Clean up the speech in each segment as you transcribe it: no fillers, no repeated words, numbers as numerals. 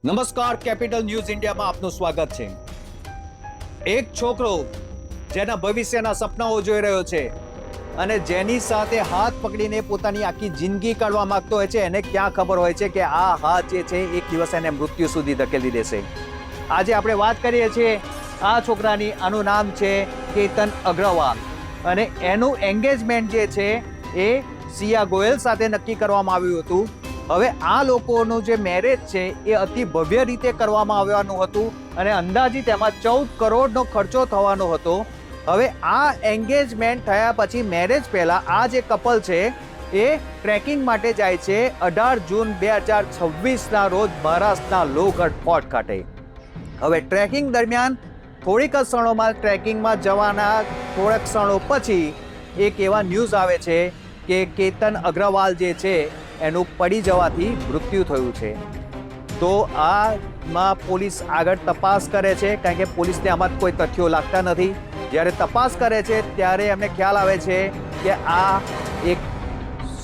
નમસ્કાર, capital news ઇન્ડિયામાં આપનું સ્વાગત છે. એક છોકરો જેના ભવિષ્યના સપનાઓ જોઈ રહ્યો છે અને જેની સાથે હાથ પકડીને પોતાની આખી જિંદગી કાઢવા માંગતો હોય છે, એને ક્યાં ખબર હોય છે કે આ હાથ જે છે એક દિવસ એને મૃત્યુ સુધી ધકેલી દેશે. આજે આપણે વાત કરીએ છીએ આ છોકરાની. આનું નામ છે કેતન અગ્રવાલ અને એનું એન્ગેજમેન્ટ જે છે એ સિયા ગોયલ સાથે નક્કી કરવામાં આવ્યું હતું. હવે આ લોકોનું જે મેરેજ છે એ અતિ ભવ્ય રીતે કરવામાં આવવાનું હતું અને અંદાજિત એમાં 14 કરોડનો ખર્ચો થવાનો હતો. હવે આ એન્ગેજમેન્ટ થયા પછી મેરેજ પહેલા આ જે કપલ છે એ ટ્રેકિંગ માટે જાય છે 18 જૂન 2026ના રોજ મહારાષ્ટ્રના લોહગઢ ફોર્ટ ખાતે. હવે ટ્રેકિંગ દરમિયાન થોડીક જ ક્ષણોમાં ટ્રેકિંગમાં જવાના થોડાક ક્ષણો પછી એક એવા ન્યૂઝ આવે છે કે કેતન અગ્રવાલ જે છે એનું પડી જવાથી મૃત્યુ થયું છે. તો આમાં પોલીસ આગળ તપાસ કરે છે, કારણ કે પોલીસને આમાં કોઈ તથ્યો લાગતા નથી. જ્યારે તપાસ કરે છે ત્યારે એમને ખ્યાલ આવે છે કે આ એક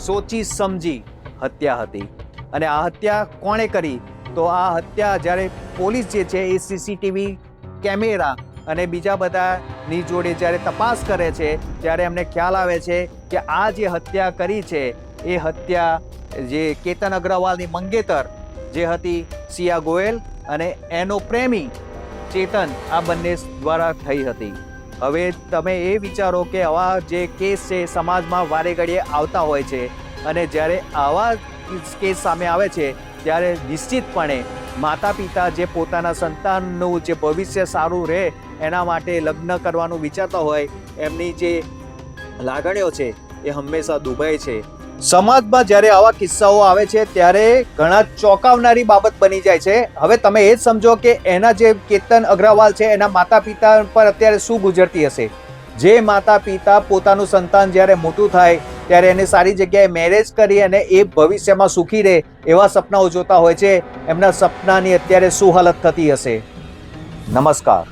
સોચી સમજી હત્યા હતી. અને આ હત્યા કોણે કરી? તો આ હત્યા જ્યારે પોલીસ જે છે એ સીસીટીવી કેમેરા અને બીજા બધાની જોડે જ્યારે તપાસ કરે છે ત્યારે એમને ખ્યાલ આવે છે કે આ જે હત્યા કરી છે એ હત્યા જે કેતન અગ્રવાલની મંગેતર જે હતી સિયા ગોયલ અને એનો પ્રેમી ચેતન, આ બંને દ્વારા થઈ હતી. હવે તમે એ વિચારો કે આવા જે કેસ છે સમાજમાં વારે ઘડીએ આવતા હોય છે અને જ્યારે આવા કેસ સામે આવે છે ત્યારે નિશ્ચિતપણે માતા પિતા જે પોતાના સંતાનનું જે ભવિષ્ય સારું રહે એના માટે લગ્ન કરવાનું વિચારતા હોય, એમની જે લાગણીઓ છે એ હંમેશા દુભાય છે. સમાજમાં જ્યારે આવા કિસ્સાઓ આવે છે ત્યારે ઘણા ચોંકાવનારી બાબત બની જાય છે. હવે તમે એ જ સમજો કે એના જે કેતન અગ્રવાલ છે એના માતા પિતા પર અત્યારે શું ગુજરતી હશે. જે માતા પિતા પોતાનું સંતાન જ્યારે મોટું થાય ત્યારે એને સારી જગ્યાએ મેરેજ કરી અને એ ભવિષ્યમાં સુખી રહે એવા સપનાઓ જોતા હોય છે, એમના સપનાની અત્યારે શું હાલત થતી હશે. નમસ્કાર.